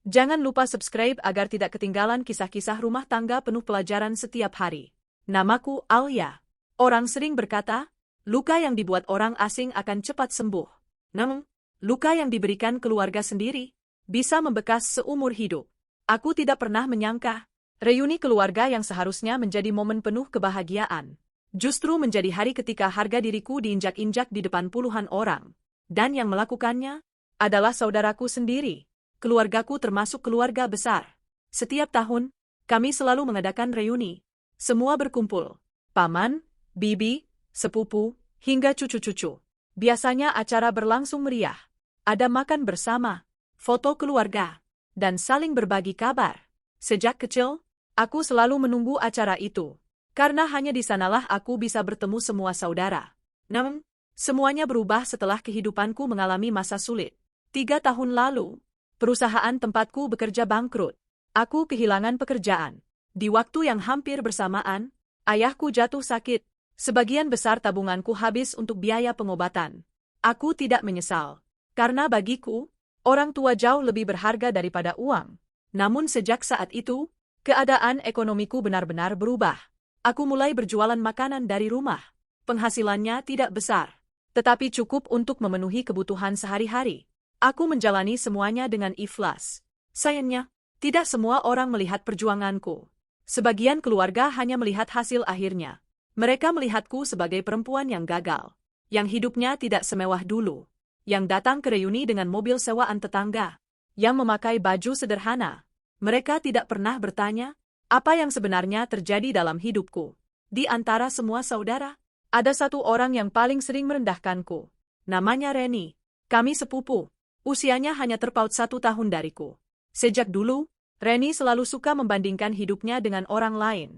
Jangan lupa subscribe agar tidak ketinggalan kisah-kisah rumah tangga penuh pelajaran setiap hari. Namaku Alia. Orang sering berkata, luka yang dibuat orang asing akan cepat sembuh. Namun, luka yang diberikan keluarga sendiri bisa membekas seumur hidup. Aku tidak pernah menyangka, reuni keluarga yang seharusnya menjadi momen penuh kebahagiaan, justru menjadi hari ketika harga diriku diinjak-injak di depan puluhan orang. Dan yang melakukannya adalah saudaraku sendiri. Keluargaku termasuk keluarga besar. Setiap tahun, kami selalu mengadakan reuni. Semua berkumpul. Paman, bibi, sepupu, hingga cucu-cucu. Biasanya acara berlangsung meriah. Ada makan bersama, foto keluarga, dan saling berbagi kabar. Sejak kecil, aku selalu menunggu acara itu. Karena hanya di sanalah aku bisa bertemu semua saudara. Namun, semuanya berubah setelah kehidupanku mengalami masa sulit. 3 tahun lalu, perusahaan tempatku bekerja bangkrut. Aku kehilangan pekerjaan. Di waktu yang hampir bersamaan, ayahku jatuh sakit. Sebagian besar tabunganku habis untuk biaya pengobatan. Aku tidak menyesal. Karena bagiku, orang tua jauh lebih berharga daripada uang. Namun sejak saat itu, keadaan ekonomiku benar-benar berubah. Aku mulai berjualan makanan dari rumah. Penghasilannya tidak besar, tetapi cukup untuk memenuhi kebutuhan sehari-hari. Aku menjalani semuanya dengan ikhlas. Sayangnya, tidak semua orang melihat perjuanganku. Sebagian keluarga hanya melihat hasil akhirnya. Mereka melihatku sebagai perempuan yang gagal, yang hidupnya tidak semewah dulu, yang datang ke reuni dengan mobil sewaan tetangga, yang memakai baju sederhana. Mereka tidak pernah bertanya, apa yang sebenarnya terjadi dalam hidupku. Di antara semua saudara, ada satu orang yang paling sering merendahkanku. Namanya Reni. Kami sepupu. Usianya hanya terpaut 1 tahun dariku. Sejak dulu, Reni selalu suka membandingkan hidupnya dengan orang lain.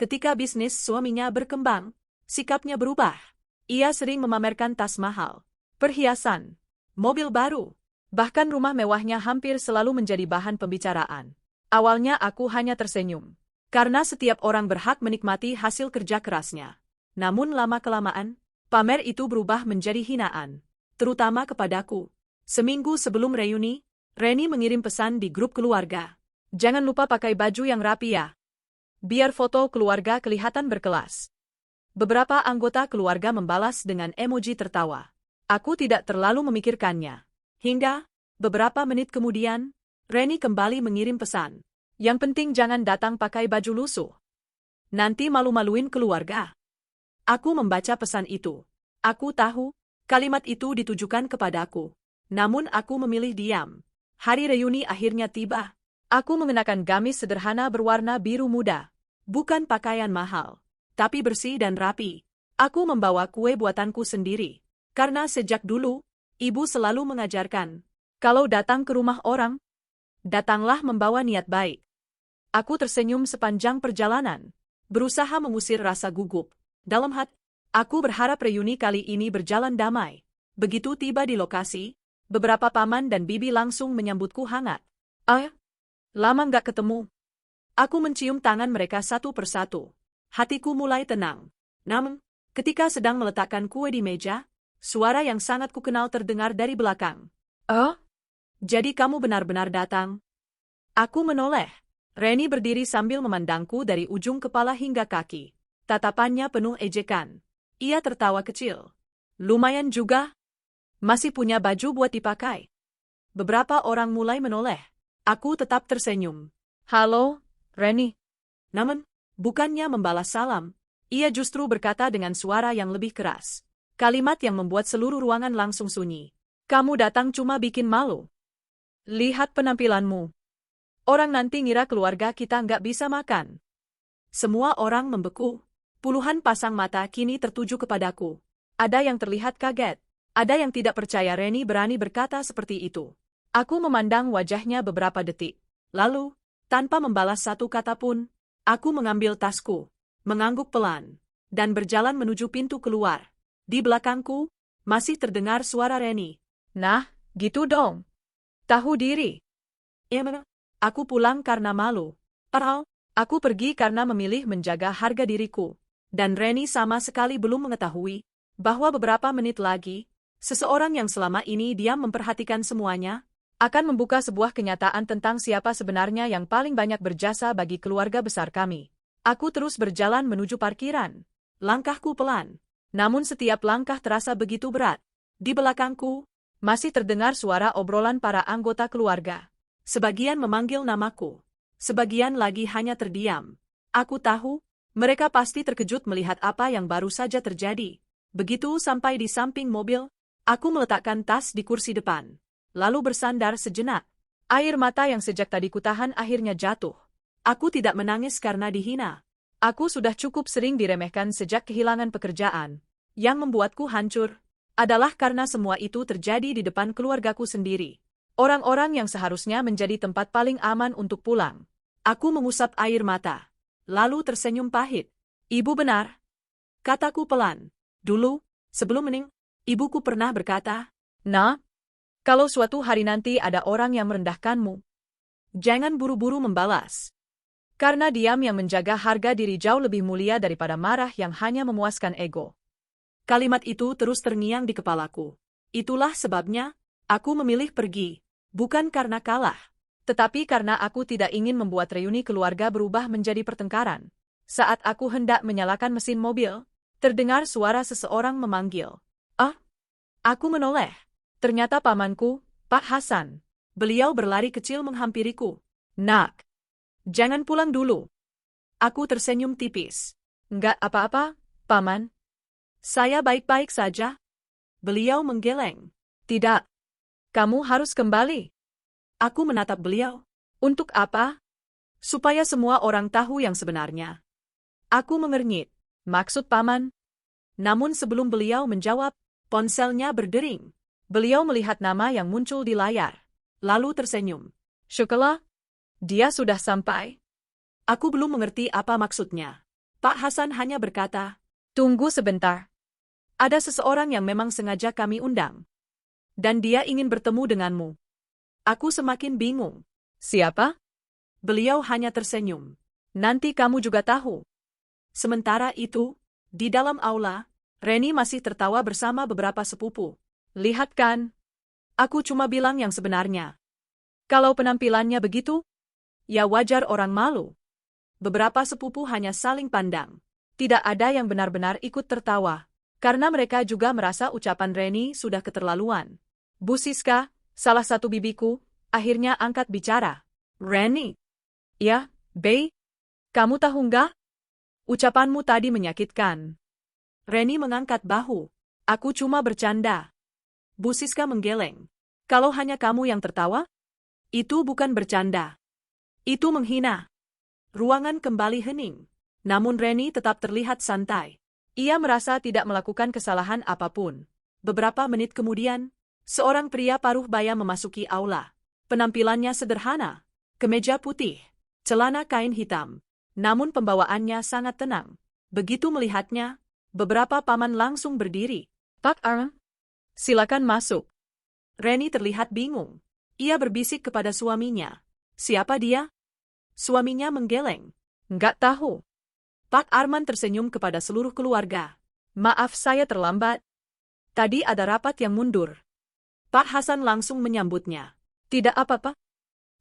Ketika bisnis suaminya berkembang, sikapnya berubah. Ia sering memamerkan tas mahal, perhiasan, mobil baru, bahkan rumah mewahnya hampir selalu menjadi bahan pembicaraan. Awalnya aku hanya tersenyum, karena setiap orang berhak menikmati hasil kerja kerasnya. Namun lama-kelamaan, pamer itu berubah menjadi hinaan, terutama kepadaku. Seminggu sebelum reuni, Reni mengirim pesan di grup keluarga. Jangan lupa pakai baju yang rapi ya, biar foto keluarga kelihatan berkelas. Beberapa anggota keluarga membalas dengan emoji tertawa. Aku tidak terlalu memikirkannya. Hingga, beberapa menit kemudian, Reni kembali mengirim pesan. Yang penting jangan datang pakai baju lusuh. Nanti malu-maluin keluarga. Aku membaca pesan itu. Aku tahu, kalimat itu ditujukan kepadaku. Namun aku memilih diam. Hari reuni akhirnya tiba. Aku mengenakan gamis sederhana berwarna biru muda. Bukan pakaian mahal, tapi bersih dan rapi. Aku membawa kue buatanku sendiri. Karena sejak dulu, ibu selalu mengajarkan, kalau datang ke rumah orang, datanglah membawa niat baik. Aku tersenyum sepanjang perjalanan, berusaha mengusir rasa gugup. Dalam hati, aku berharap reuni kali ini berjalan damai. Begitu tiba di lokasi, beberapa paman dan bibi langsung menyambutku hangat. Lama nggak ketemu. Aku mencium tangan mereka satu persatu. Hatiku mulai tenang. Namun, ketika sedang meletakkan kue di meja, suara yang sangat kukenal terdengar dari belakang. Jadi kamu benar-benar datang? Aku menoleh. Reni berdiri sambil memandangku dari ujung kepala hingga kaki. Tatapannya penuh ejekan. Ia tertawa kecil. Lumayan juga. Masih punya baju buat dipakai. Beberapa orang mulai menoleh. Aku tetap tersenyum. Halo, Reni. Namun, bukannya membalas salam, ia justru berkata dengan suara yang lebih keras. Kalimat yang membuat seluruh ruangan langsung sunyi. Kamu datang cuma bikin malu. Lihat penampilanmu. Orang nanti ngira keluarga kita nggak bisa makan. Semua orang membeku. Puluhan pasang mata kini tertuju kepadaku. Ada yang terlihat kaget. Ada yang tidak percaya Reni berani berkata seperti itu. Aku memandang wajahnya beberapa detik. Lalu, tanpa membalas satu kata pun, aku mengambil tasku, mengangguk pelan, dan berjalan menuju pintu keluar. Di belakangku, masih terdengar suara Reni. Nah, gitu dong. Tahu diri. Aku pulang karena malu. Padahal, aku pergi karena memilih menjaga harga diriku. Dan Reni sama sekali belum mengetahui bahwa beberapa menit lagi, seseorang yang selama ini diam memperhatikan semuanya, akan membuka sebuah kenyataan tentang siapa sebenarnya yang paling banyak berjasa bagi keluarga besar kami. Aku terus berjalan menuju parkiran. Langkahku pelan, namun setiap langkah terasa begitu berat. Di belakangku, masih terdengar suara obrolan para anggota keluarga. Sebagian memanggil namaku, sebagian lagi hanya terdiam. Aku tahu, mereka pasti terkejut melihat apa yang baru saja terjadi. Begitu sampai di samping mobil, aku meletakkan tas di kursi depan, lalu bersandar sejenak. Air mata yang sejak tadi kutahan akhirnya jatuh. Aku tidak menangis karena dihina. Aku sudah cukup sering diremehkan sejak kehilangan pekerjaan. Yang membuatku hancur adalah karena semua itu terjadi di depan keluargaku sendiri. Orang-orang yang seharusnya menjadi tempat paling aman untuk pulang. Aku mengusap air mata, lalu tersenyum pahit. Ibu benar, kataku pelan. Dulu, sebelum mening, ibuku pernah berkata, "Nah, kalau suatu hari nanti ada orang yang merendahkanmu, jangan buru-buru membalas. Karena diam yang menjaga harga diri jauh lebih mulia daripada marah yang hanya memuaskan ego." Kalimat itu terus terngiang di kepalaku. Itulah sebabnya, aku memilih pergi, bukan karena kalah, tetapi karena aku tidak ingin membuat reuni keluarga berubah menjadi pertengkaran. Saat aku hendak menyalakan mesin mobil, terdengar suara seseorang memanggil. "Ah!" Aku menoleh. Ternyata pamanku, Pak Hasan. Beliau berlari kecil menghampiriku. "Nak, jangan pulang dulu." Aku tersenyum tipis. "Enggak apa-apa, Paman. Saya baik-baik saja." Beliau menggeleng. "Tidak. Kamu harus kembali." Aku menatap beliau. "Untuk apa?" "Supaya semua orang tahu yang sebenarnya." Aku mengernyit. "Maksud Paman?" Namun sebelum beliau menjawab, ponselnya berdering. Beliau melihat nama yang muncul di layar, lalu tersenyum. "Syukurlah, dia sudah sampai." Aku belum mengerti apa maksudnya. Pak Hasan hanya berkata, "Tunggu sebentar. Ada seseorang yang memang sengaja kami undang. Dan dia ingin bertemu denganmu." Aku semakin bingung. "Siapa?" Beliau hanya tersenyum. "Nanti kamu juga tahu." Sementara itu, di dalam aula, Reni masih tertawa bersama beberapa sepupu. "Lihat kan? Aku cuma bilang yang sebenarnya. Kalau penampilannya begitu, ya wajar orang malu." Beberapa sepupu hanya saling pandang. Tidak ada yang benar-benar ikut tertawa, karena mereka juga merasa ucapan Reni sudah keterlaluan. Bu Siska, salah satu bibiku, akhirnya angkat bicara. "Reni." "Ya, Bey. Kamu tahu nggak? Ucapanmu tadi menyakitkan." Reni mengangkat bahu. "Aku cuma bercanda." Bu Siska menggeleng. "Kalau hanya kamu yang tertawa? Itu bukan bercanda. Itu menghina." Ruangan kembali hening. Namun Reni tetap terlihat santai. Ia merasa tidak melakukan kesalahan apapun. Beberapa menit kemudian, seorang pria paruh baya memasuki aula. Penampilannya sederhana. Kemeja putih, celana kain hitam. Namun pembawaannya sangat tenang. Begitu melihatnya, beberapa paman langsung berdiri. "Pak Arman, silakan masuk." Reni terlihat bingung. Ia berbisik kepada suaminya. "Siapa dia?" Suaminya menggeleng. "Nggak tahu." Pak Arman tersenyum kepada seluruh keluarga. "Maaf saya terlambat. Tadi ada rapat yang mundur." Pak Hasan langsung menyambutnya. "Tidak apa-apa.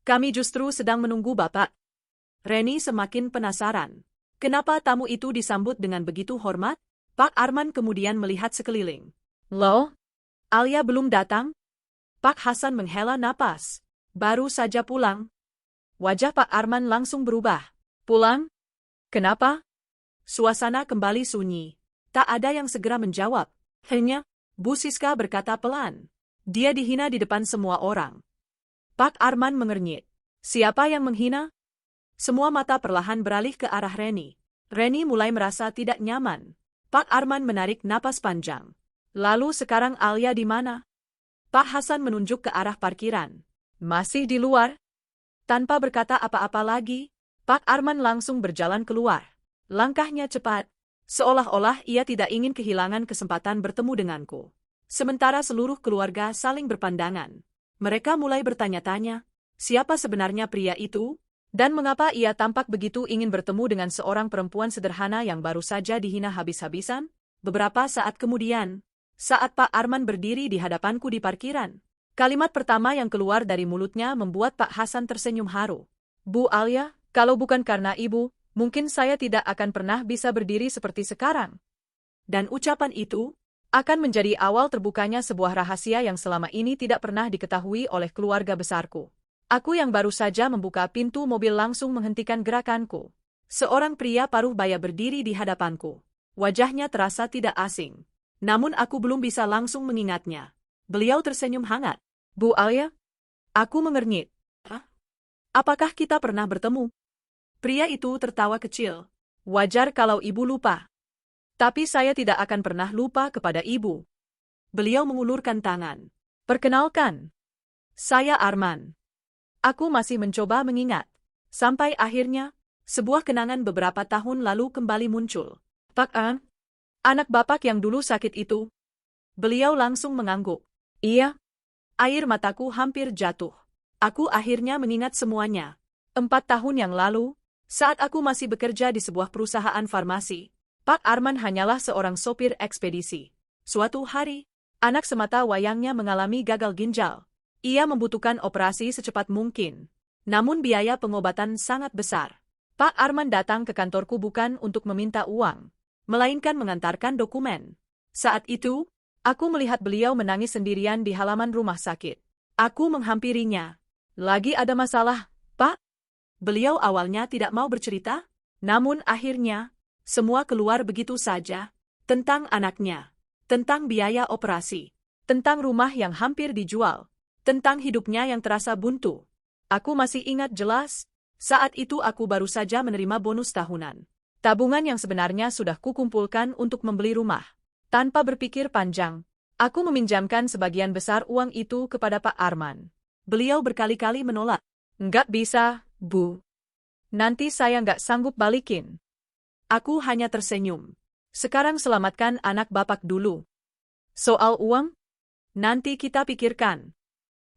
Kami justru sedang menunggu Bapak." Reni semakin penasaran. Kenapa tamu itu disambut dengan begitu hormat? Pak Arman kemudian melihat sekeliling. "Loh? Alia belum datang?" Pak Hasan menghela napas. "Baru saja pulang." Wajah Pak Arman langsung berubah. "Pulang? Kenapa?" Suasana kembali sunyi. Tak ada yang segera menjawab. "Hanya," Bu Siska berkata pelan. "Dia dihina di depan semua orang." Pak Arman mengernyit. "Siapa yang menghina?" Semua mata perlahan beralih ke arah Reni. Reni mulai merasa tidak nyaman. Pak Arman menarik napas panjang. "Lalu sekarang Alia di mana?" Pak Hasan menunjuk ke arah parkiran. "Masih di luar?" Tanpa berkata apa-apa lagi, Pak Arman langsung berjalan keluar. Langkahnya cepat, seolah-olah ia tidak ingin kehilangan kesempatan bertemu denganku. Sementara seluruh keluarga saling berpandangan. Mereka mulai bertanya-tanya, siapa sebenarnya pria itu? Dan mengapa ia tampak begitu ingin bertemu dengan seorang perempuan sederhana yang baru saja dihina habis-habisan? Beberapa saat kemudian, saat Pak Arman berdiri di hadapanku di parkiran, Kalimat pertama yang keluar dari mulutnya membuat Pak Hasan tersenyum haru. Bu Alia, kalau bukan karena ibu, mungkin saya tidak akan pernah bisa berdiri seperti sekarang. Dan ucapan itu akan menjadi awal terbukanya sebuah rahasia yang selama ini tidak pernah diketahui oleh keluarga besarku. Aku yang baru saja membuka pintu mobil langsung menghentikan gerakanku. Seorang pria paruh baya berdiri di hadapanku. Wajahnya terasa tidak asing. Namun aku belum bisa langsung mengingatnya. Beliau tersenyum hangat. Bu Alia? Aku mengernyit. Hah? Apakah kita pernah bertemu? Pria itu tertawa kecil. Wajar kalau ibu lupa. Tapi saya tidak akan pernah lupa kepada ibu. Beliau mengulurkan tangan. Perkenalkan. Saya Arman. Aku masih mencoba mengingat. Sampai akhirnya, sebuah kenangan beberapa tahun lalu kembali muncul. Pak An? Anak bapak yang dulu sakit itu. Beliau langsung mengangguk. Iya. Air mataku hampir jatuh. Aku akhirnya mengingat semuanya. 4 tahun yang lalu, saat aku masih bekerja di sebuah perusahaan farmasi, Pak Arman hanyalah seorang sopir ekspedisi. Suatu hari, anak semata wayangnya mengalami gagal ginjal. Ia membutuhkan operasi secepat mungkin. Namun biaya pengobatan sangat besar. Pak Arman datang ke kantorku bukan untuk meminta uang, melainkan mengantarkan dokumen. Saat itu, aku melihat beliau menangis sendirian di halaman rumah sakit. Aku menghampirinya. Lagi ada masalah, Pak? Beliau awalnya tidak mau bercerita, namun akhirnya, semua keluar begitu saja. Tentang anaknya, tentang biaya operasi, tentang rumah yang hampir dijual, tentang hidupnya yang terasa buntu. Aku masih ingat jelas, saat itu aku baru saja menerima bonus tahunan. Tabungan yang sebenarnya sudah kukumpulkan untuk membeli rumah. Tanpa berpikir panjang, aku meminjamkan sebagian besar uang itu kepada Pak Arman. Beliau berkali-kali menolak. Nggak bisa, Bu. Nanti saya nggak sanggup balikin. Aku hanya tersenyum. Sekarang selamatkan anak bapak dulu. Soal uang? Nanti kita pikirkan.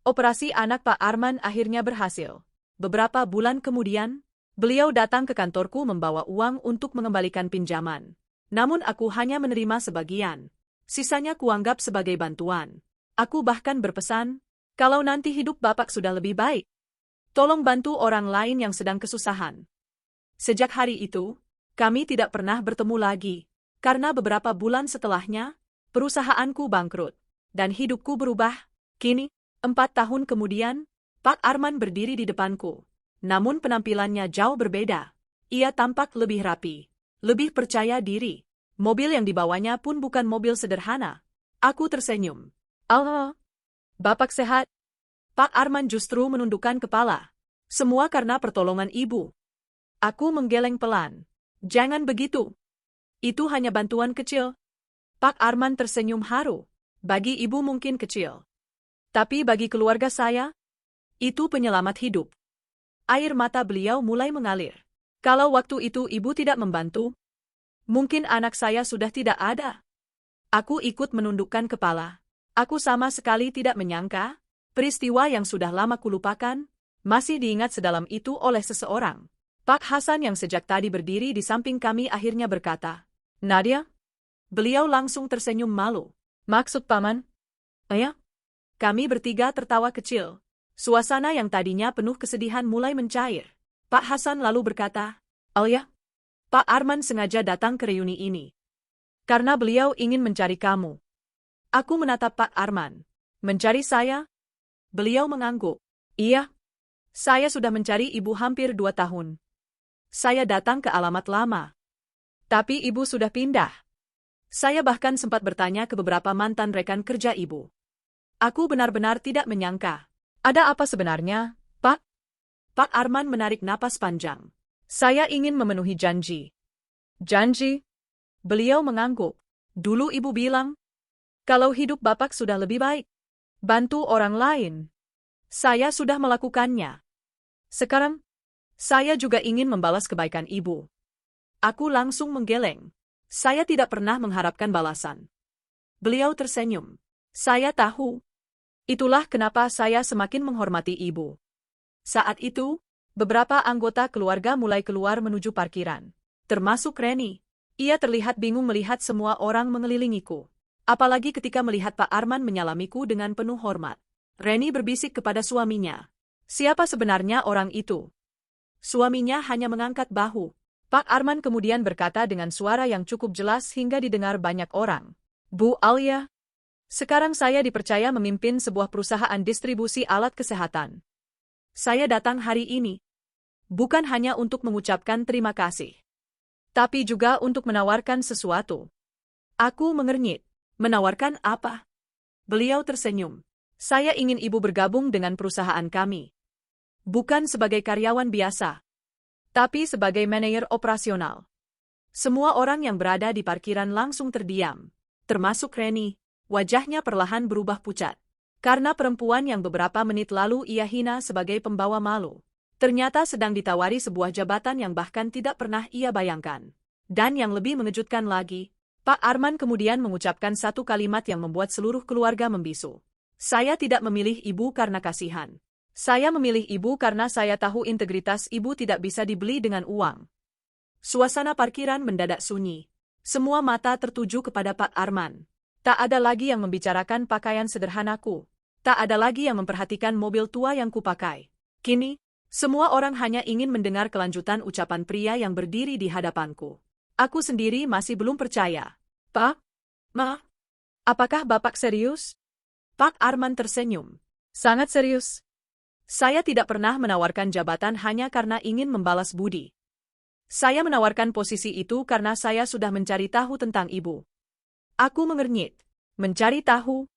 Operasi anak Pak Arman akhirnya berhasil. Beberapa bulan kemudian, beliau datang ke kantorku membawa uang untuk mengembalikan pinjaman. Namun aku hanya menerima sebagian. Sisanya kuanggap sebagai bantuan. Aku bahkan berpesan, kalau nanti hidup bapak sudah lebih baik, tolong bantu orang lain yang sedang kesusahan. Sejak hari itu, kami tidak pernah bertemu lagi. Karena beberapa bulan setelahnya, perusahaanku bangkrut. Dan hidupku berubah. Kini, 4 tahun kemudian, Pak Arman berdiri di depanku. Namun penampilannya jauh berbeda. Ia tampak lebih rapi. Lebih percaya diri. Mobil yang dibawanya pun bukan mobil sederhana. Aku tersenyum. Allah, bapak sehat? Pak Arman justru menundukkan kepala. Semua karena pertolongan ibu. Aku menggeleng pelan. Jangan begitu. Itu hanya bantuan kecil. Pak Arman tersenyum haru. Bagi ibu mungkin kecil. Tapi bagi keluarga saya, itu penyelamat hidup. Air mata beliau mulai mengalir. Kalau waktu itu ibu tidak membantu, mungkin anak saya sudah tidak ada. Aku ikut menundukkan kepala. Aku sama sekali tidak menyangka, peristiwa yang sudah lama kulupakan, masih diingat sedalam itu oleh seseorang. Pak Hasan yang sejak tadi berdiri di samping kami akhirnya berkata, Nadia? Beliau langsung tersenyum malu. Maksud paman? Ayah? Kami bertiga tertawa kecil. Suasana yang tadinya penuh kesedihan mulai mencair. Pak Hasan lalu berkata, Alia, Pak Arman sengaja datang ke reuni ini. Karena beliau ingin mencari kamu. Aku menatap Pak Arman. Mencari saya? Beliau mengangguk. Iya. Saya sudah mencari ibu hampir 2 tahun. Saya datang ke alamat lama. Tapi ibu sudah pindah. Saya bahkan sempat bertanya ke beberapa mantan rekan kerja ibu. Aku benar-benar tidak menyangka. Ada apa sebenarnya, Pak? Pak Arman menarik napas panjang. Saya ingin memenuhi janji. Janji? Beliau mengangguk. Dulu ibu bilang, kalau hidup bapak sudah lebih baik, bantu orang lain. Saya sudah melakukannya. Sekarang, saya juga ingin membalas kebaikan ibu. Aku langsung menggeleng. Saya tidak pernah mengharapkan balasan. Beliau tersenyum. Saya tahu. Itulah kenapa saya semakin menghormati ibu. Saat itu, beberapa anggota keluarga mulai keluar menuju parkiran. Termasuk Reni. Ia terlihat bingung melihat semua orang mengelilingiku. Apalagi ketika melihat Pak Arman menyalamiku dengan penuh hormat. Reni berbisik kepada suaminya. Siapa sebenarnya orang itu? Suaminya hanya mengangkat bahu. Pak Arman kemudian berkata dengan suara yang cukup jelas hingga didengar banyak orang. Bu Alia, sekarang saya dipercaya memimpin sebuah perusahaan distribusi alat kesehatan. Saya datang hari ini, bukan hanya untuk mengucapkan terima kasih, tapi juga untuk menawarkan sesuatu. Aku mengernyit. Menawarkan apa? Beliau tersenyum. Saya ingin ibu bergabung dengan perusahaan kami. Bukan sebagai karyawan biasa, tapi sebagai manajer operasional. Semua orang yang berada di parkiran langsung terdiam, termasuk Reni. Wajahnya perlahan berubah pucat. Karena perempuan yang beberapa menit lalu ia hina sebagai pembawa malu, ternyata sedang ditawari sebuah jabatan yang bahkan tidak pernah ia bayangkan. Dan yang lebih mengejutkan lagi, Pak Arman kemudian mengucapkan satu kalimat yang membuat seluruh keluarga membisu. Saya tidak memilih ibu karena kasihan. Saya memilih ibu karena saya tahu integritas ibu tidak bisa dibeli dengan uang. Suasana parkiran mendadak sunyi. Semua mata tertuju kepada Pak Arman. Tak ada lagi yang membicarakan pakaian sederhanaku. Tak ada lagi yang memperhatikan mobil tua yang kupakai. Kini, semua orang hanya ingin mendengar kelanjutan ucapan pria yang berdiri di hadapanku. Aku sendiri masih belum percaya. Pak? Ma? Apakah Bapak serius? Pak Arman tersenyum. Sangat serius. Saya tidak pernah menawarkan jabatan hanya karena ingin membalas budi. Saya menawarkan posisi itu karena saya sudah mencari tahu tentang ibu. Aku mengernyit. Mencari tahu?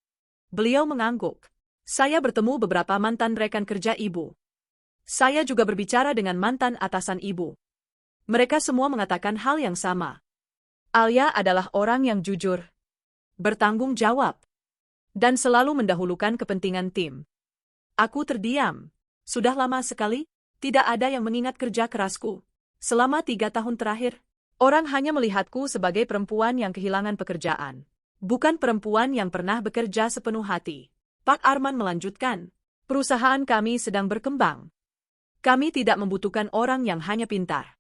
Beliau mengangguk. Saya bertemu beberapa mantan rekan kerja ibu. Saya juga berbicara dengan mantan atasan ibu. Mereka semua mengatakan hal yang sama. Alia adalah orang yang jujur, bertanggung jawab, dan selalu mendahulukan kepentingan tim. Aku terdiam. Sudah lama sekali, tidak ada yang mengingat kerja kerasku. Selama 3 tahun terakhir, orang hanya melihatku sebagai perempuan yang kehilangan pekerjaan. Bukan perempuan yang pernah bekerja sepenuh hati. Pak Arman melanjutkan, perusahaan kami sedang berkembang. Kami tidak membutuhkan orang yang hanya pintar.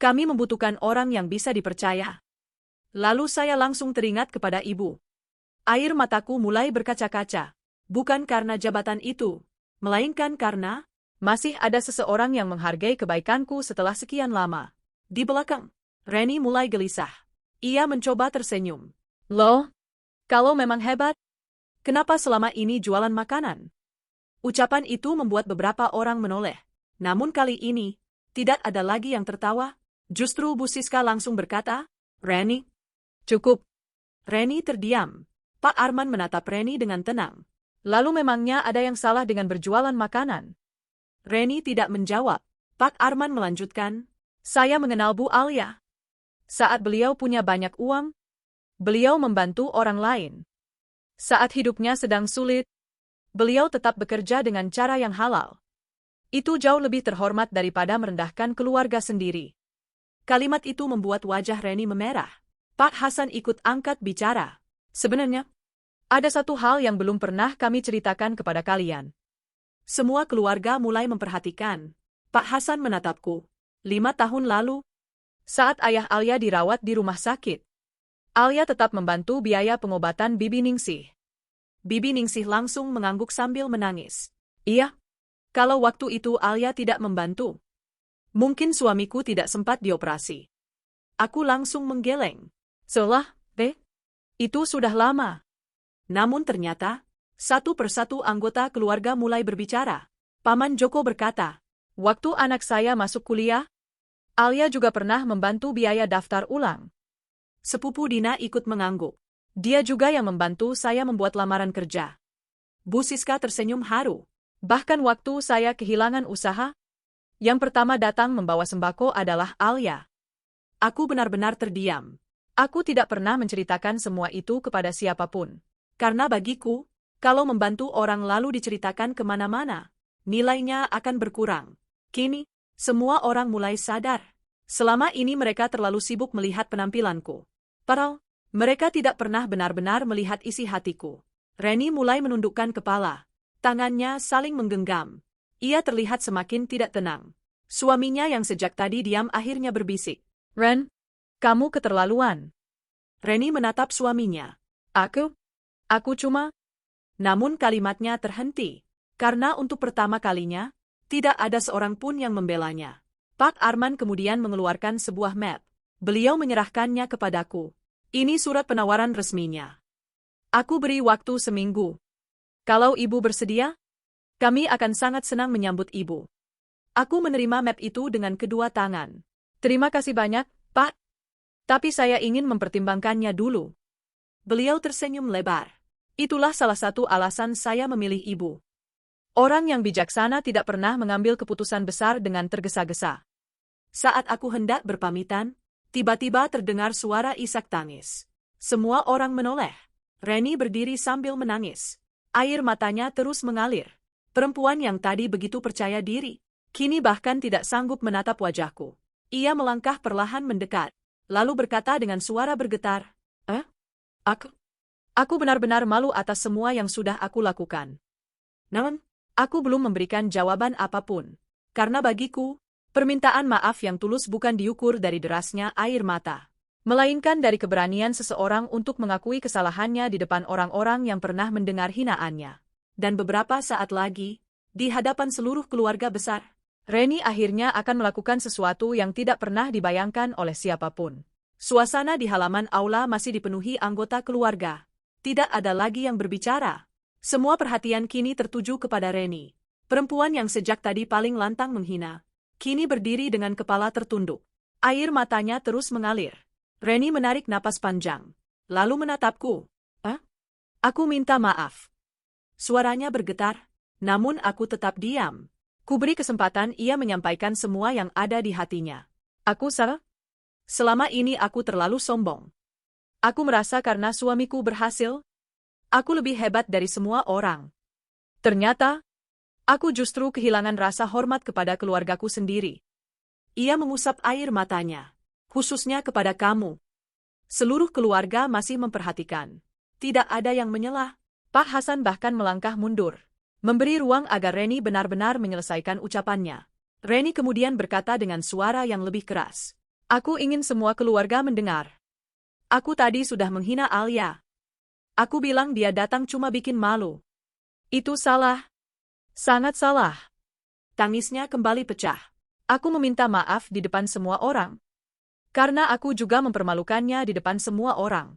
Kami membutuhkan orang yang bisa dipercaya. Lalu saya langsung teringat kepada ibu. Air mataku mulai berkaca-kaca. Bukan karena jabatan itu, melainkan karena masih ada seseorang yang menghargai kebaikanku setelah sekian lama. Di belakang, Reni mulai gelisah. Ia mencoba tersenyum. Loh, kalau memang hebat, kenapa selama ini jualan makanan? Ucapan itu membuat beberapa orang menoleh. Namun kali ini, tidak ada lagi yang tertawa. Justru Bu Siska langsung berkata, Reni, cukup. Reni terdiam. Pak Arman menatap Reni dengan tenang. Lalu memangnya ada yang salah dengan berjualan makanan? Reni tidak menjawab. Pak Arman melanjutkan, saya mengenal Bu Alia. Saat beliau punya banyak uang, beliau membantu orang lain. Saat hidupnya sedang sulit, beliau tetap bekerja dengan cara yang halal. Itu jauh lebih terhormat daripada merendahkan keluarga sendiri. Kalimat itu membuat wajah Reni memerah. Pak Hasan ikut angkat bicara. Sebenarnya, ada satu hal yang belum pernah kami ceritakan kepada kalian. Semua keluarga mulai memperhatikan. Pak Hasan menatapku. 5 tahun lalu, saat ayah Alia dirawat di rumah sakit, Alia tetap membantu biaya pengobatan Bibi Ningsih. Bibi Ningsih langsung mengangguk sambil menangis. Iya, kalau waktu itu Alia tidak membantu, mungkin suamiku tidak sempat dioperasi. Aku langsung menggeleng. Selah, itu sudah lama. Namun ternyata, satu persatu anggota keluarga mulai berbicara. Paman Joko berkata, waktu anak saya masuk kuliah, Alia juga pernah membantu biaya daftar ulang. Sepupu Dina ikut mengangguk. Dia juga yang membantu saya membuat lamaran kerja. Bu Siska tersenyum haru. Bahkan waktu saya kehilangan usaha, yang pertama datang membawa sembako adalah Alia. Aku benar-benar terdiam. Aku tidak pernah menceritakan semua itu kepada siapapun. Karena bagiku, kalau membantu orang lalu diceritakan kemana-mana, nilainya akan berkurang. Kini, semua orang mulai sadar. Selama ini mereka terlalu sibuk melihat penampilanku. Padahal, mereka tidak pernah benar-benar melihat isi hatiku. Reni mulai menundukkan kepala. Tangannya saling menggenggam. Ia terlihat semakin tidak tenang. Suaminya yang sejak tadi diam akhirnya berbisik. Ren, kamu keterlaluan. Reni menatap suaminya. Aku cuma... Namun kalimatnya terhenti, karena untuk pertama kalinya, tidak ada seorang pun yang membelanya. Pak Arman kemudian mengeluarkan sebuah map. Beliau menyerahkannya kepadaku. Ini surat penawaran resminya. Aku beri waktu seminggu. Kalau ibu bersedia, kami akan sangat senang menyambut ibu. Aku menerima map itu dengan kedua tangan. Terima kasih banyak, Pak. Tapi saya ingin mempertimbangkannya dulu. Beliau tersenyum lebar. Itulah salah satu alasan saya memilih ibu. Orang yang bijaksana tidak pernah mengambil keputusan besar dengan tergesa-gesa. Saat aku hendak berpamitan, tiba-tiba terdengar suara isak tangis. Semua orang menoleh. Reni berdiri sambil menangis. Air matanya terus mengalir. Perempuan yang tadi begitu percaya diri, kini bahkan tidak sanggup menatap wajahku. Ia melangkah perlahan mendekat, lalu berkata dengan suara bergetar, Aku benar-benar malu atas semua yang sudah aku lakukan. Namun, aku belum memberikan jawaban apapun. Karena bagiku, permintaan maaf yang tulus bukan diukur dari derasnya air mata, melainkan dari keberanian seseorang untuk mengakui kesalahannya di depan orang-orang yang pernah mendengar hinaannya. Dan beberapa saat lagi, di hadapan seluruh keluarga besar, Reni akhirnya akan melakukan sesuatu yang tidak pernah dibayangkan oleh siapapun. Suasana di halaman aula masih dipenuhi anggota keluarga. Tidak ada lagi yang berbicara. Semua perhatian kini tertuju kepada Reni. Perempuan yang sejak tadi paling lantang menghina, kini berdiri dengan kepala tertunduk. Air matanya terus mengalir. Reni menarik napas panjang, lalu menatapku. Aku minta maaf. Suaranya bergetar, namun aku tetap diam. Kuberi kesempatan ia menyampaikan semua yang ada di hatinya. Aku salah? Selama ini aku terlalu sombong. Aku merasa karena suamiku berhasil, aku lebih hebat dari semua orang. Ternyata, aku justru kehilangan rasa hormat kepada keluargaku sendiri. Ia mengusap air matanya, khususnya kepada kamu. Seluruh keluarga masih memperhatikan. Tidak ada yang menyela. Pak Hasan bahkan melangkah mundur, memberi ruang agar Reni benar-benar menyelesaikan ucapannya. Reni kemudian berkata dengan suara yang lebih keras. Aku ingin semua keluarga mendengar. Aku tadi sudah menghina Alia. Aku bilang dia datang cuma bikin malu. Itu salah. Sangat salah. Tangisnya kembali pecah. Aku meminta maaf di depan semua orang. Karena aku juga mempermalukannya di depan semua orang.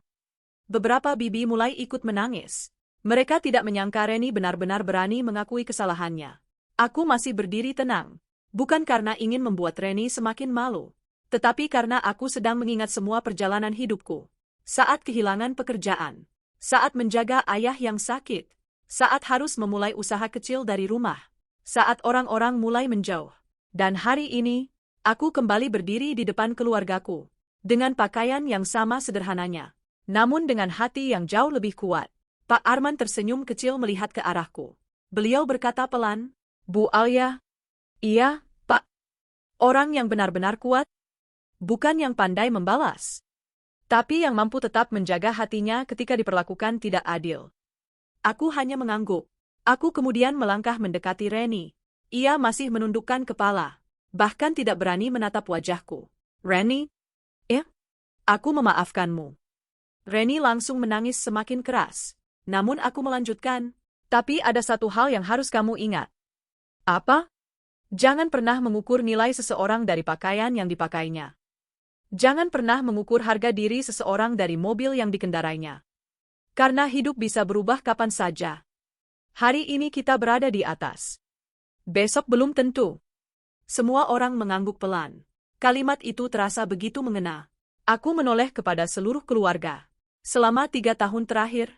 Beberapa bibi mulai ikut menangis. Mereka tidak menyangka Reni benar-benar berani mengakui kesalahannya. Aku masih berdiri tenang. Bukan karena ingin membuat Reni semakin malu, tetapi karena aku sedang mengingat semua perjalanan hidupku. Saat kehilangan pekerjaan, saat menjaga ayah yang sakit, saat harus memulai usaha kecil dari rumah, saat orang-orang mulai menjauh. Dan hari ini, aku kembali berdiri di depan keluargaku, dengan pakaian yang sama sederhananya, namun dengan hati yang jauh lebih kuat. Pak Arman tersenyum kecil melihat ke arahku. Beliau berkata pelan, Bu Alia. Iya, Pak. Orang yang benar-benar kuat, bukan yang pandai membalas, tapi yang mampu tetap menjaga hatinya ketika diperlakukan tidak adil. Aku hanya mengangguk. Aku kemudian melangkah mendekati Reni. Ia masih menundukkan kepala, bahkan tidak berani menatap wajahku. Reni? Aku memaafkanmu. Reni langsung menangis semakin keras. Namun aku melanjutkan, tapi ada satu hal yang harus kamu ingat. Apa? Jangan pernah mengukur nilai seseorang dari pakaian yang dipakainya. Jangan pernah mengukur harga diri seseorang dari mobil yang dikendarainya. Karena hidup bisa berubah kapan saja. Hari ini kita berada di atas. Besok belum tentu. Semua orang mengangguk pelan. Kalimat itu terasa begitu mengena. Aku menoleh kepada seluruh keluarga. Selama 3 tahun terakhir,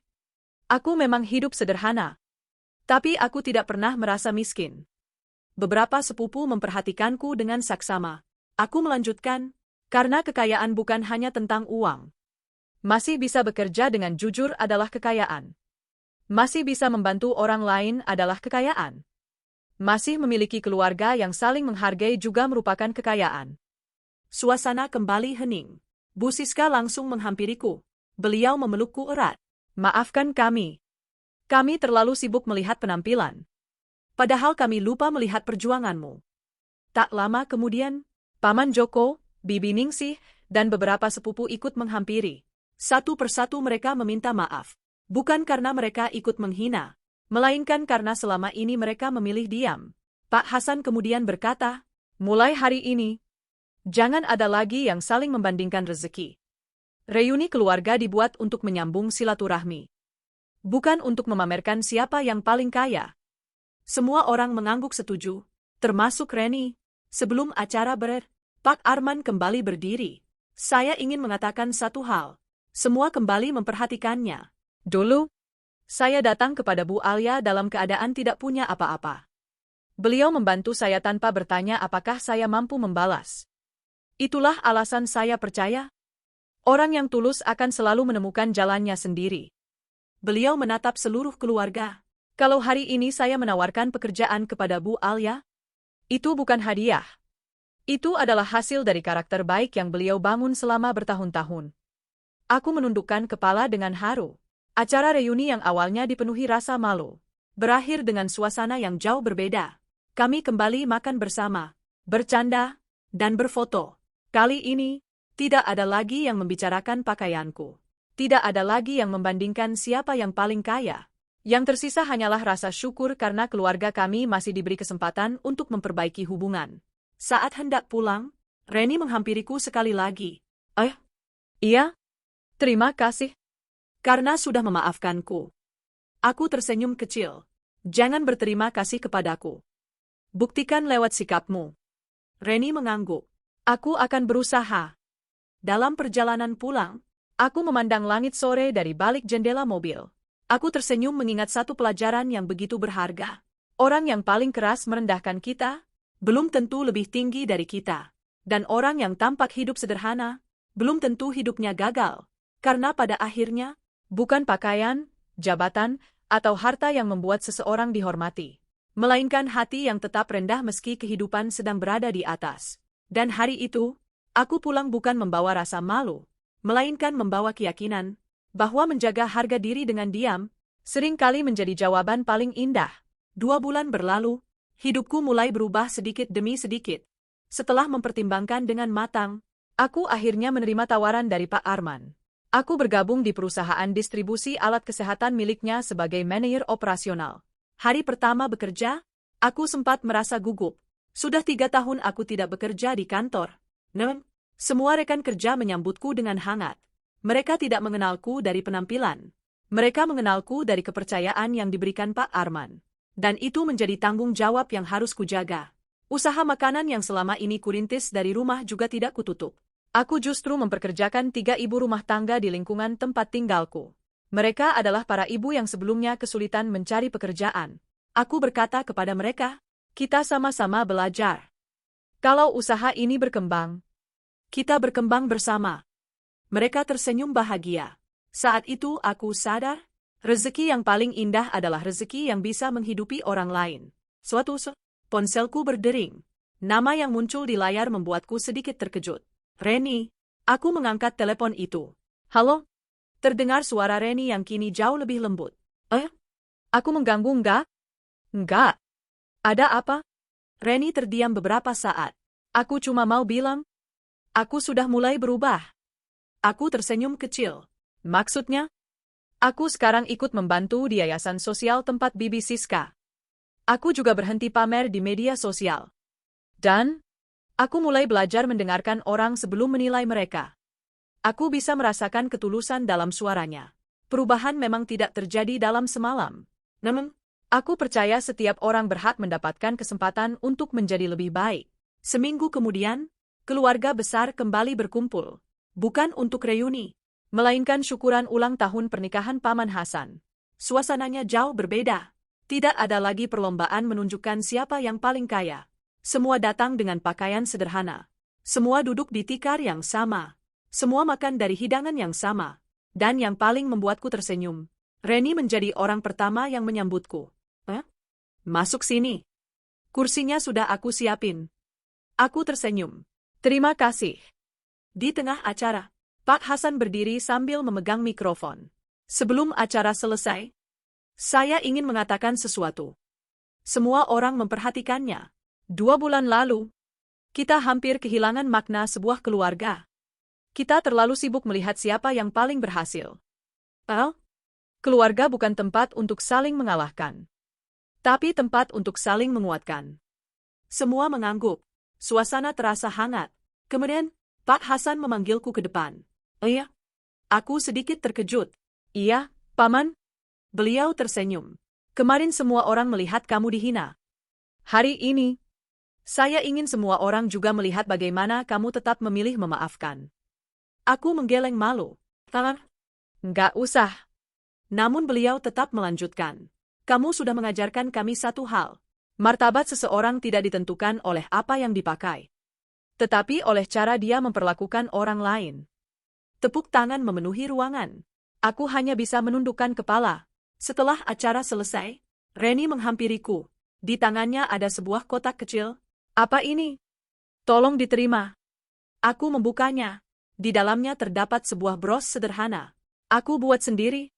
aku memang hidup sederhana. Tapi aku tidak pernah merasa miskin. Beberapa sepupu memperhatikanku dengan saksama. Aku melanjutkan, karena kekayaan bukan hanya tentang uang. Masih bisa bekerja dengan jujur adalah kekayaan. Masih bisa membantu orang lain adalah kekayaan. Masih memiliki keluarga yang saling menghargai juga merupakan kekayaan. Suasana kembali hening. Bu Siska langsung menghampiriku. Beliau memelukku erat. Maafkan kami. Kami terlalu sibuk melihat penampilan. Padahal kami lupa melihat perjuanganmu. Tak lama kemudian, Paman Joko, Bibi Ningsih, dan beberapa sepupu ikut menghampiri. Satu persatu mereka meminta maaf. Bukan karena mereka ikut menghina, Melainkan karena selama ini mereka memilih diam. Pak Hasan kemudian berkata, mulai hari ini, jangan ada lagi yang saling membandingkan rezeki. Reuni keluarga dibuat untuk menyambung silaturahmi. Bukan untuk memamerkan siapa yang paling kaya. Semua orang mengangguk setuju, termasuk Reni. Sebelum acara Pak Arman kembali berdiri. Saya ingin mengatakan satu hal. Semua kembali memperhatikannya. Dulu, saya datang kepada Bu Alia dalam keadaan tidak punya apa-apa. Beliau membantu saya tanpa bertanya apakah saya mampu membalas. Itulah alasan saya percaya. Orang yang tulus akan selalu menemukan jalannya sendiri. Beliau menatap seluruh keluarga. Kalau hari ini saya menawarkan pekerjaan kepada Bu Alia, itu bukan hadiah. Itu adalah hasil dari karakter baik yang beliau bangun selama bertahun-tahun. Aku menundukkan kepala dengan haru. Acara reuni yang awalnya dipenuhi rasa malu, berakhir dengan suasana yang jauh berbeda. Kami kembali makan bersama, bercanda, dan berfoto. Kali ini, tidak ada lagi yang membicarakan pakaianku. Tidak ada lagi yang membandingkan siapa yang paling kaya. Yang tersisa hanyalah rasa syukur karena keluarga kami masih diberi kesempatan untuk memperbaiki hubungan. Saat hendak pulang, Reni menghampiriku sekali lagi. Iya? Terima kasih. Karena sudah memaafkanku. Aku tersenyum kecil. Jangan berterima kasih kepadaku. Buktikan lewat sikapmu. Reni mengangguk. Aku akan berusaha. Dalam perjalanan pulang, aku memandang langit sore dari balik jendela mobil. Aku tersenyum mengingat satu pelajaran yang begitu berharga. Orang yang paling keras merendahkan kita, belum tentu lebih tinggi dari kita. Dan orang yang tampak hidup sederhana, belum tentu hidupnya gagal. Karena pada akhirnya, bukan pakaian, jabatan, atau harta yang membuat seseorang dihormati. Melainkan hati yang tetap rendah meski kehidupan sedang berada di atas. Dan hari itu, aku pulang bukan membawa rasa malu, melainkan membawa keyakinan, bahwa menjaga harga diri dengan diam, seringkali menjadi jawaban paling indah. 2 bulan berlalu, hidupku mulai berubah sedikit demi sedikit. Setelah mempertimbangkan dengan matang, aku akhirnya menerima tawaran dari Pak Arman. Aku bergabung di perusahaan distribusi alat kesehatan miliknya sebagai manajer operasional. Hari pertama bekerja, aku sempat merasa gugup. Sudah 3 tahun aku tidak bekerja di kantor. Semua rekan kerja menyambutku dengan hangat. Mereka tidak mengenalku dari penampilan. Mereka mengenalku dari kepercayaan yang diberikan Pak Arman. Dan itu menjadi tanggung jawab yang harus kujaga. Usaha makanan yang selama ini kurintis dari rumah juga tidak kututup. Aku justru memperkerjakan 3 ibu rumah tangga di lingkungan tempat tinggalku. Mereka adalah para ibu yang sebelumnya kesulitan mencari pekerjaan. Aku berkata kepada mereka, kita sama-sama belajar. Kalau usaha ini berkembang, kita berkembang bersama. Mereka tersenyum bahagia. Saat itu aku sadar, rezeki yang paling indah adalah rezeki yang bisa menghidupi orang lain. Ponselku berdering. Nama yang muncul di layar membuatku sedikit terkejut. Reni, aku mengangkat telepon itu. Halo? Terdengar suara Reni yang kini jauh lebih lembut. Aku mengganggu enggak? Enggak. Ada apa? Reni terdiam beberapa saat. Aku cuma mau bilang, aku sudah mulai berubah. Aku tersenyum kecil. Maksudnya? Aku sekarang ikut membantu di yayasan sosial tempat Bibi Siska. Aku juga berhenti pamer di media sosial. Dan aku mulai belajar mendengarkan orang sebelum menilai mereka. Aku bisa merasakan ketulusan dalam suaranya. Perubahan memang tidak terjadi dalam semalam. Namun, aku percaya setiap orang berhak mendapatkan kesempatan untuk menjadi lebih baik. Seminggu kemudian, keluarga besar kembali berkumpul. Bukan untuk reuni, melainkan syukuran ulang tahun pernikahan Paman Hasan. Suasananya jauh berbeda. Tidak ada lagi perlombaan menunjukkan siapa yang paling kaya. Semua datang dengan pakaian sederhana. Semua duduk di tikar yang sama. Semua makan dari hidangan yang sama. Dan yang paling membuatku tersenyum, Reni menjadi orang pertama yang menyambutku. Masuk sini. Kursinya sudah aku siapin. Aku tersenyum. Terima kasih. Di tengah acara, Pak Hasan berdiri sambil memegang mikrofon. Sebelum acara selesai, saya ingin mengatakan sesuatu. Semua orang memperhatikannya. 2 bulan lalu, kita hampir kehilangan makna sebuah keluarga. Kita terlalu sibuk melihat siapa yang paling berhasil. Keluarga bukan tempat untuk saling mengalahkan, tapi tempat untuk saling menguatkan. Semua mengangguk. Suasana terasa hangat. Kemudian, Pak Hasan memanggilku ke depan. Iya. Aku sedikit terkejut. Iya, Paman. Beliau tersenyum. Kemarin semua orang melihat kamu dihina. Hari ini, saya ingin semua orang juga melihat bagaimana kamu tetap memilih memaafkan. Aku menggeleng malu. Enggak usah. Namun beliau tetap melanjutkan. Kamu sudah mengajarkan kami satu hal. Martabat seseorang tidak ditentukan oleh apa yang dipakai, tetapi oleh cara dia memperlakukan orang lain. Tepuk tangan memenuhi ruangan. Aku hanya bisa menundukkan kepala. Setelah acara selesai, Reni menghampiriku. Di tangannya ada sebuah kotak kecil. Apa ini? Tolong diterima. Aku membukanya. Di dalamnya terdapat sebuah bros sederhana. Aku buat sendiri,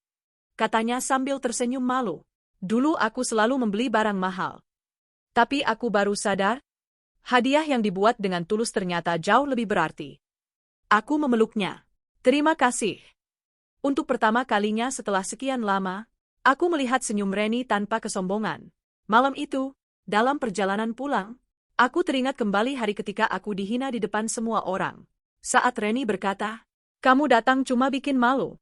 katanya sambil tersenyum malu. Dulu aku selalu membeli barang mahal. Tapi aku baru sadar, hadiah yang dibuat dengan tulus ternyata jauh lebih berarti. Aku memeluknya. Terima kasih. Untuk pertama kalinya setelah sekian lama, aku melihat senyum Reni tanpa kesombongan. Malam itu, dalam perjalanan pulang, aku teringat kembali hari ketika aku dihina di depan semua orang. Saat Reni berkata, "Kamu datang cuma bikin malu."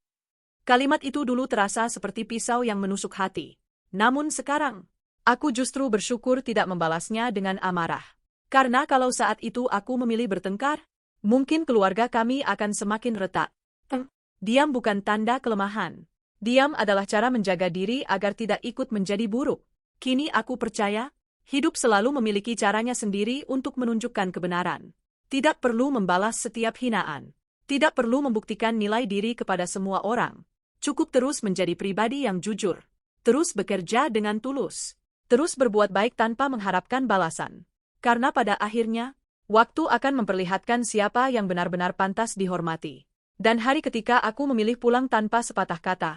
Kalimat itu dulu terasa seperti pisau yang menusuk hati. Namun sekarang, aku justru bersyukur tidak membalasnya dengan amarah. Karena kalau saat itu aku memilih bertengkar, mungkin keluarga kami akan semakin retak. Diam bukan tanda kelemahan. Diam adalah cara menjaga diri agar tidak ikut menjadi buruk. Kini aku percaya, hidup selalu memiliki caranya sendiri untuk menunjukkan kebenaran. Tidak perlu membalas setiap hinaan. Tidak perlu membuktikan nilai diri kepada semua orang. Cukup terus menjadi pribadi yang jujur. Terus bekerja dengan tulus. Terus berbuat baik tanpa mengharapkan balasan. Karena pada akhirnya, waktu akan memperlihatkan siapa yang benar-benar pantas dihormati. Dan hari ketika aku memilih pulang tanpa sepatah kata,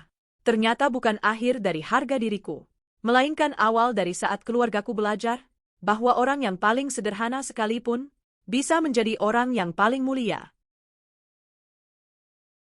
ternyata bukan akhir dari harga diriku, melainkan awal dari saat keluargaku belajar bahwa orang yang paling sederhana sekalipun bisa menjadi orang yang paling mulia.